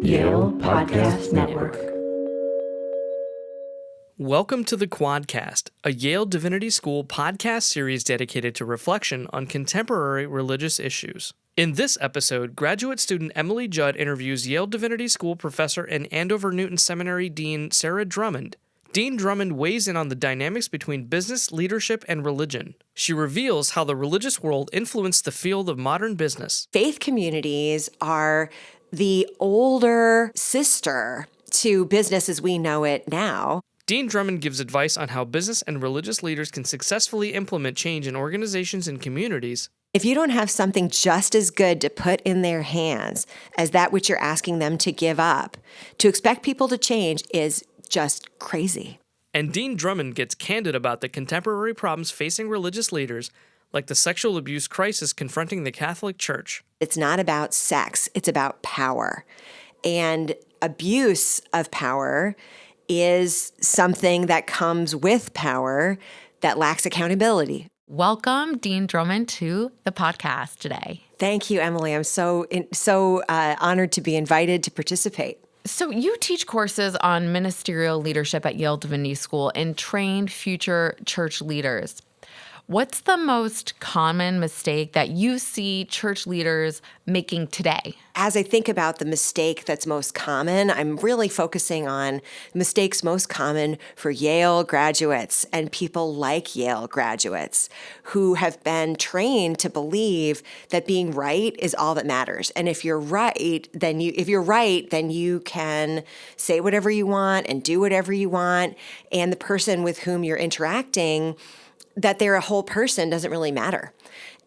Yale Podcast Network. Welcome to the Quadcast, a Yale Divinity School podcast series dedicated to reflection on contemporary religious issues. In this episode, graduate student Emily Judd interviews Yale Divinity School professor and Andover Newton Seminary Dean Sarah Drummond. Dean Drummond weighs in on the dynamics between business, leadership, and religion. She reveals how the religious world influenced the field of modern business. Faith communities are the older sister to business as we know it now. Dean Drummond gives advice on how business and religious leaders can successfully implement change in organizations and communities. If you don't have something just as good to put in their hands as that which you're asking them to give up, to expect people to change is just crazy. And Dean Drummond gets candid about the contemporary problems facing religious leaders, like the sexual abuse crisis confronting the Catholic Church. It's not about sex, it's about power. And abuse of power is something that comes with power that lacks accountability. Welcome, Dean Drummond, to the podcast today. Thank you, Emily. I'm so honored to be invited to participate. So you teach courses on ministerial leadership at Yale Divinity School and train future church leaders. What's the most common mistake that you see church leaders making today? As I think about the mistake that's most common, I'm really focusing on mistakes most common for Yale graduates and people like Yale graduates who have been trained to believe that being right is all that matters. And if you're right, then you can say whatever you want and do whatever you want. And the person with whom you're interacting, that they're a whole person doesn't really matter.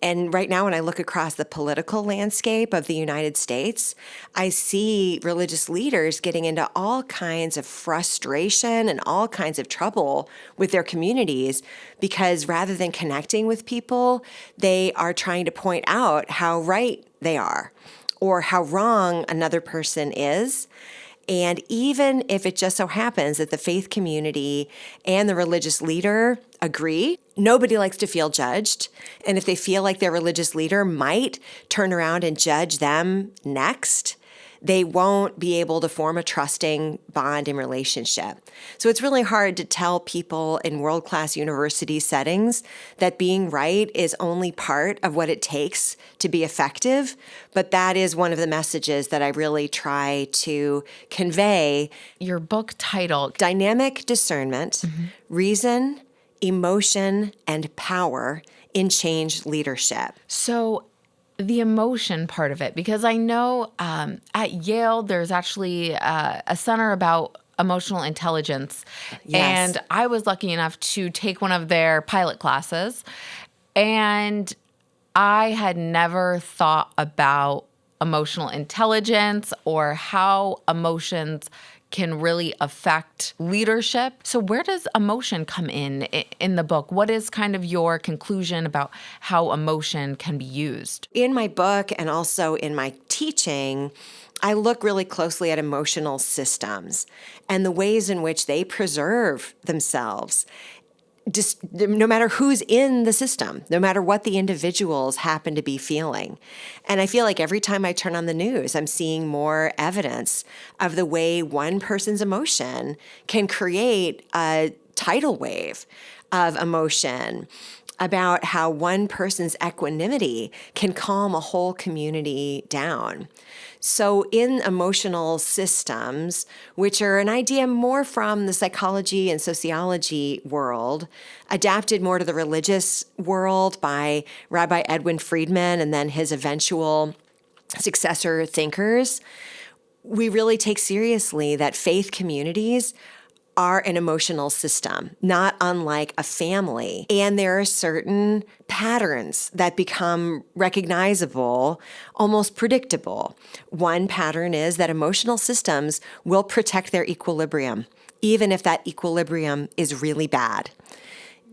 And right now, when I look across the political landscape of the United States, I see religious leaders getting into all kinds of frustration and all kinds of trouble with their communities because rather than connecting with people, they are trying to point out how right they are or how wrong another person is. And even if it just so happens that the faith community and the religious leader agree, nobody likes to feel judged. And if they feel like their religious leader might turn around and judge them next, they won't be able to form a trusting bond in relationship. So it's really hard to tell people in world-class university settings that being right is only part of what it takes to be effective. But that is one of the messages that I really try to convey. Your book title, Dynamic Discernment, Reason, Emotion, and Power in Change Leadership. So the emotion part of it, because I know at Yale, there's actually a center about emotional intelligence. Yes. And I was lucky enough to take one of their pilot classes. And I had never thought about emotional intelligence or how emotions can really affect leadership. So where does emotion come in the book? What is kind of your conclusion about how emotion can be used? In my book and also in my teaching, I look really closely at emotional systems and the ways in which they preserve themselves. Just no matter who's in the system, no matter what the individuals happen to be feeling. And I feel like every time I turn on the news, I'm seeing more evidence of the way one person's emotion can create a tidal wave of emotion, about how one person's equanimity can calm a whole community down. So in emotional systems, which are an idea more from the psychology and sociology world, adapted more to the religious world by Rabbi Edwin Friedman and then his eventual successor thinkers, we really take seriously that faith communities are an emotional system, not unlike a family. And there are certain patterns that become recognizable, almost predictable. One pattern is that emotional systems will protect their equilibrium, even if that equilibrium is really bad.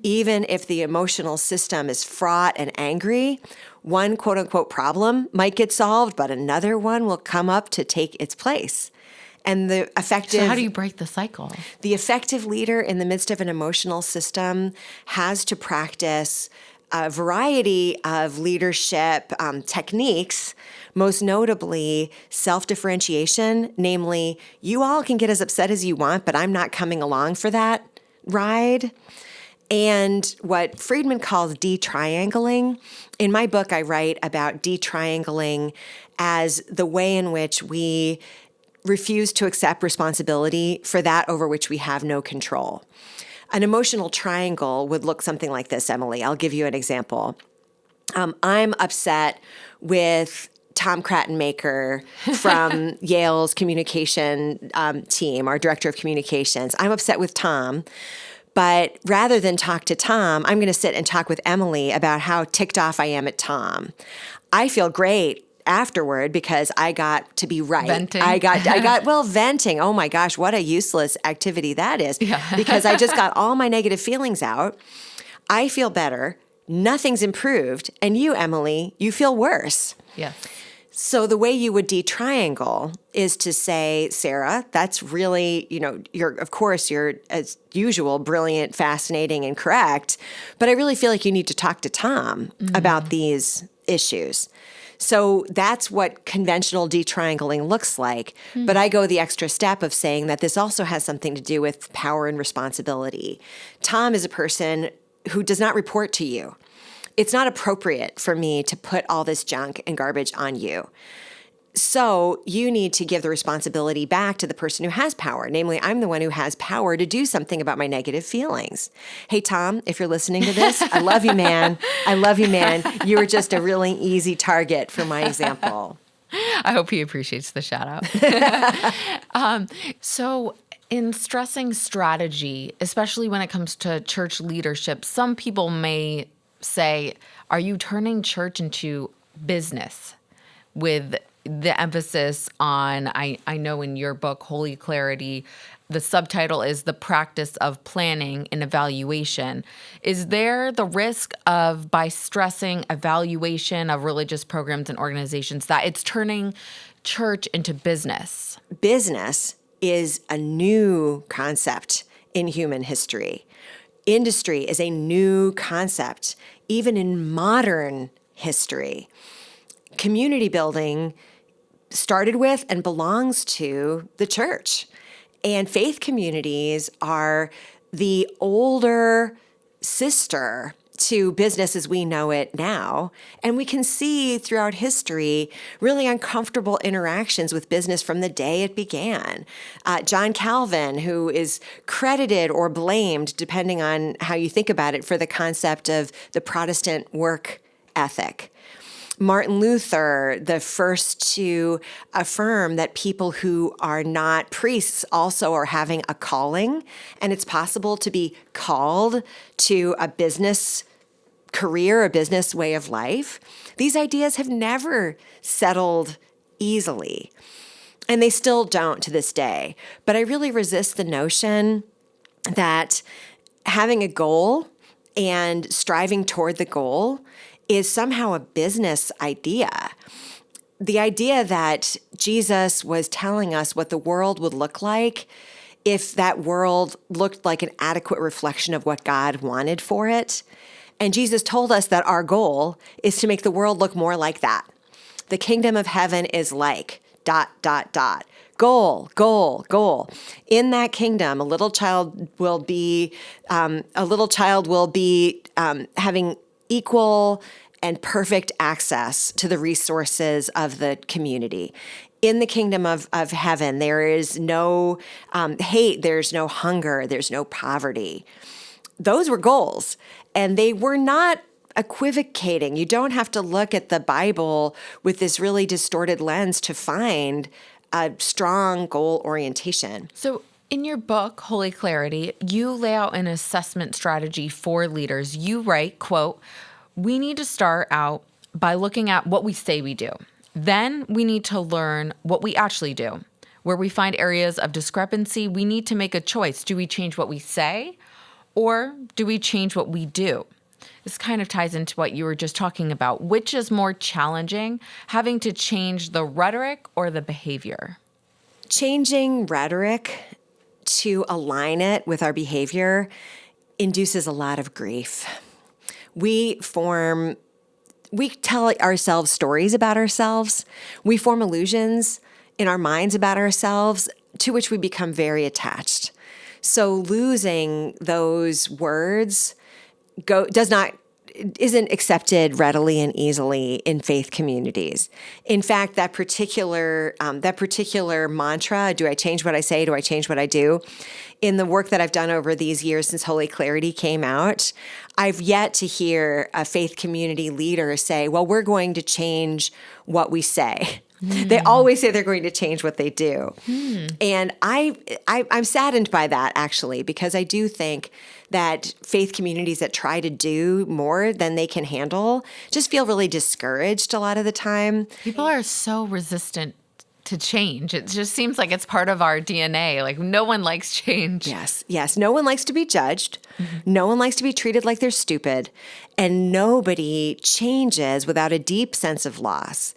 Even if the emotional system is fraught and angry, one quote-unquote problem might get solved, but another one will come up to take its place. And the effective... So how do you break the cycle? The effective leader in the midst of an emotional system has to practice a variety of leadership techniques, most notably self-differentiation, namely, you all can get as upset as you want, but I'm not coming along for that ride. And what Friedman calls de-triangling. In my book, I write about de-triangling as the way in which we refuse to accept responsibility for that over which we have no control. An emotional triangle would look something like this, Emily. I'll give you an example. I'm upset with Tom Crattenmaker from Yale's communication team, our director of communications. I'm upset with Tom. But rather than talk to Tom, I'm going to sit and talk with Emily about how ticked off I am at Tom. I feel great afterward because I got to be right. Venting. I got venting. Oh my gosh, what a useless activity that is. Yeah. Because I just got all my negative feelings out. I feel better. Nothing's improved. And you, Emily, you feel worse. Yes. So the way you would de-triangle is to say, Sarah, that's really, you're as usual, brilliant, fascinating, and correct, but I really feel like you need to talk to Tom about these issues. So that's what conventional de-triangling looks like. But I go the extra step of saying that this also has something to do with power and responsibility. Tom is a person who does not report to you. It's not appropriate for me to put all this junk and garbage on you. So you need to give the responsibility back to the person who has power. Namely, I'm the one who has power to do something about my negative feelings. Hey, Tom, if you're listening to this, I love you, man. I love you, man. You were just a really easy target for my example. I hope he appreciates the shout out. So in stressing strategy, especially when it comes to church leadership, some people may say, are you turning church into business? With the emphasis on, I know in your book, Holy Clarity, the subtitle is The Practice of Planning and Evaluation. Is there the risk of, by stressing evaluation of religious programs and organizations, that it's turning church into business? Business is a new concept in human history. Industry is a new concept, even in modern history. Community building started with and belongs to the church. And faith communities are the older sister to business as we know it now. And we can see throughout history really uncomfortable interactions with business from the day it began. John Calvin, who is credited or blamed, depending on how you think about it, for the concept of the Protestant work ethic. Martin Luther, the first to affirm that people who are not priests also are having a calling, and it's possible to be called to a business career, a business way of life. These ideas have never settled easily, and they still don't to this day. But I really resist the notion that having a goal and striving toward the goal is somehow a business idea. The idea that Jesus was telling us what the world would look like if that world looked like an adequate reflection of what God wanted for it. And Jesus told us that our goal is to make the world look more like that. The kingdom of heaven is like ... Goal, goal, goal. In that kingdom, a little child will be having equal and perfect access to the resources of the community. In the kingdom of heaven, there is no hate, there's no hunger, there's no poverty. Those were goals, and they were not equivocating. You don't have to look at the Bible with this really distorted lens to find a strong goal orientation. So in your book, Holy Clarity, you lay out an assessment strategy for leaders. You write, quote, "We need to start out by looking at what we say we do. Then we need to learn what we actually do. Where we find areas of discrepancy, we need to make a choice. Do we change what we say, or do we change what we do?" This kind of ties into what you were just talking about. Which is more challenging, having to change the rhetoric or the behavior? Changing rhetoric to align it with our behavior induces a lot of grief. we tell ourselves stories about ourselves. We form illusions in our minds about ourselves to which we become very attached. So losing those words isn't accepted readily and easily in faith communities. In fact, that particular mantra, do I change what I say? Do I change what I do? In the work that I've done over these years since Holy Clarity came out, I've yet to hear a faith community leader say, well, we're going to change what we say. They always say they're going to change what they do. And I'm saddened by that, actually, because I do think that faith communities that try to do more than they can handle just feel really discouraged a lot of the time. People are so resistant to change. It just seems like it's part of our DNA. Like, no one likes change. Yes. No one likes to be judged. No one likes to be treated like they're stupid. And nobody changes without a deep sense of loss.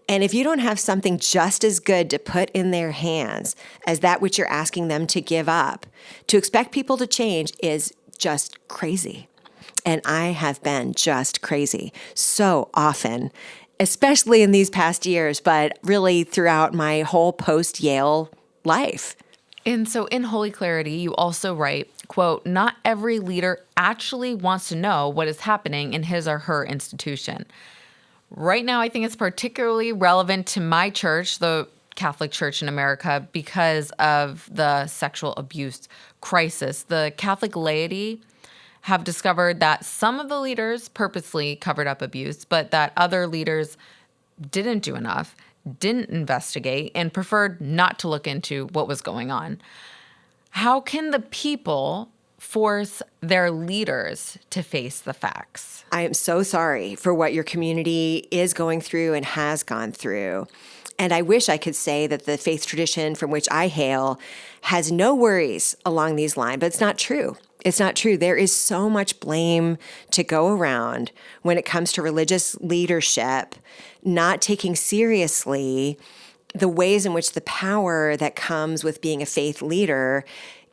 And if you don't have something just as good to put in their hands as that which you're asking them to give up, to expect people to change is just crazy. And I have been just crazy so often, especially in these past years, but really throughout my whole post-Yale life. And so in Holy Clarity, you also write, quote, not every leader actually wants to know what is happening in his or her institution. Right now, I think it's particularly relevant to my church, the Catholic Church in America, because of the sexual abuse crisis. The Catholic laity have discovered that some of the leaders purposely covered up abuse, but that other leaders didn't do enough, didn't investigate, and preferred not to look into what was going on. How can the people force their leaders to face the facts? I am so sorry for what your community is going through and has gone through. And I wish I could say that the faith tradition from which I hail has no worries along these lines, but it's not true. It's not true. There is so much blame to go around when it comes to religious leadership not taking seriously the ways in which the power that comes with being a faith leader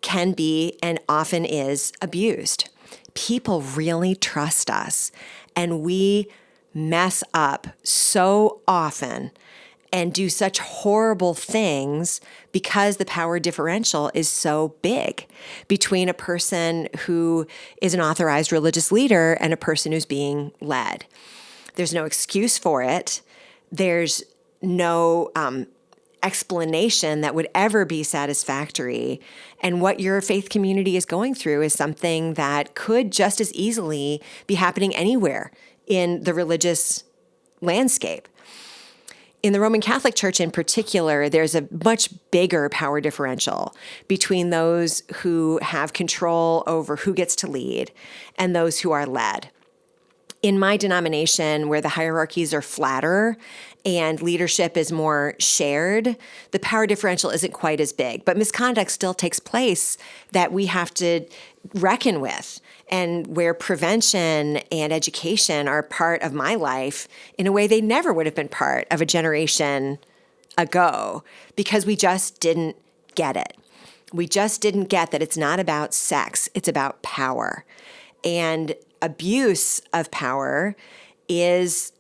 can be and often is abused. People really trust us, and we mess up so often and do such horrible things because the power differential is so big between a person who is an authorized religious leader and a person who's being led. There's no excuse for it. There's no explanation that would ever be satisfactory. And what your faith community is going through is something that could just as easily be happening anywhere in the religious landscape. In the Roman Catholic Church in particular, there's a much bigger power differential between those who have control over who gets to lead and those who are led. In my denomination, where the hierarchies are flatter and leadership is more shared, the power differential isn't quite as big. But misconduct still takes place that we have to reckon with, and where prevention and education are part of my life in a way they never would have been part of a generation ago, because we just didn't get it. We just didn't get that it's not about sex, it's about power. And abuse of power is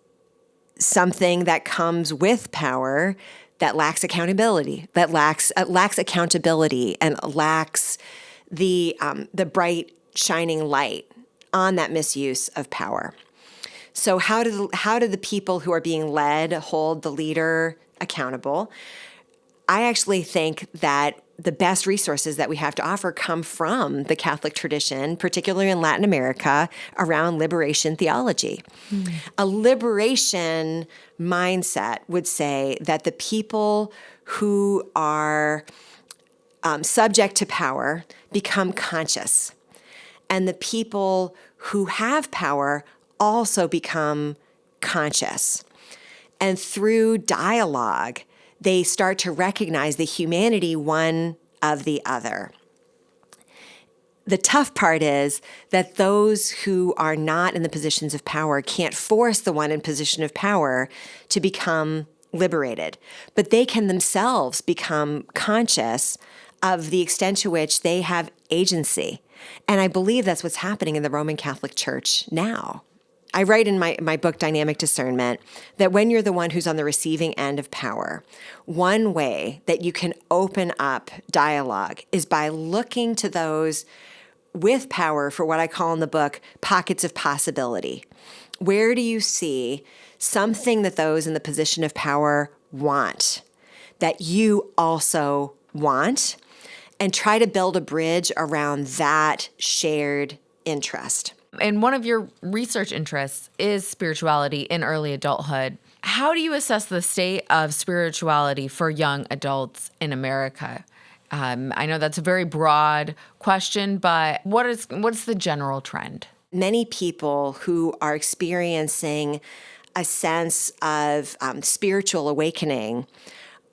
something that comes with power that lacks accountability, that lacks accountability, and lacks the bright shining light on that misuse of power. So how do the people who are being led hold the leader accountable? I actually think that the best resources that we have to offer come from the Catholic tradition, particularly in Latin America, around liberation theology. A liberation mindset would say that the people who are subject to power become conscious, and the people who have power also become conscious. And through dialogue, they start to recognize the humanity one of the other. The tough part is that those who are not in the positions of power can't force the one in position of power to become liberated, but they can themselves become conscious of the extent to which they have agency. And I believe that's what's happening in the Roman Catholic Church now. I write in my book, Dynamic Discernment, that when you're the one who's on the receiving end of power, one way that you can open up dialogue is by looking to those with power for what I call in the book, pockets of possibility. Where do you see something that those in the position of power want that you also want? And try to build a bridge around that shared interest. And one of your research interests is spirituality in early adulthood. How do you assess the state of spirituality for young adults in America? I know that's a very broad question, but what's the general trend? Many people who are experiencing a sense of spiritual awakening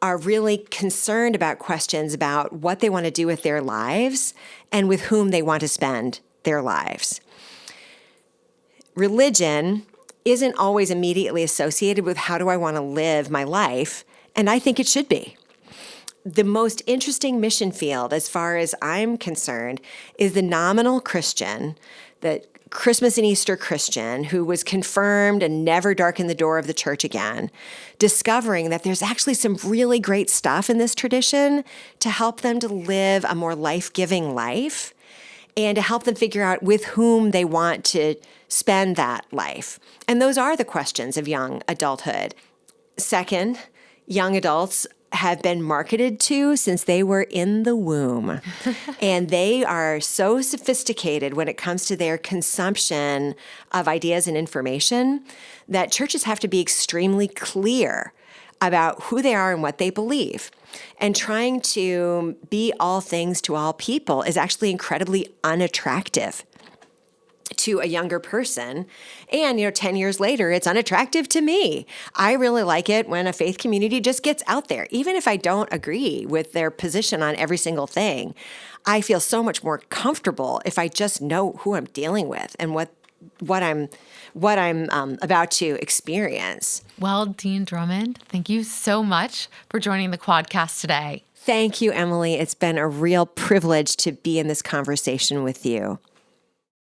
are really concerned about questions about what they want to do with their lives and with whom they want to spend their lives. Religion isn't always immediately associated with how do I want to live my life, and I think it should be. The most interesting mission field, as far as I'm concerned, is the nominal Christian, the Christmas and Easter Christian who was confirmed and never darkened the door of the church again, discovering that there's actually some really great stuff in this tradition to help them to live a more life-giving life and to help them figure out with whom they want to spend that life. And those are the questions of young adulthood. Second, young adults have been marketed to since they were in the womb. And they are so sophisticated when it comes to their consumption of ideas and information that churches have to be extremely clear about who they are and what they believe. And trying to be all things to all people is actually incredibly unattractive to a younger person. And, 10 years later, it's unattractive to me. I really like it when a faith community just gets out there. Even if I don't agree with their position on every single thing, I feel so much more comfortable if I just know who I'm dealing with and what I'm about to experience. Well, Dean Drummond, thank you so much for joining the Quadcast today. Thank you, Emily. It's been a real privilege to be in this conversation with you.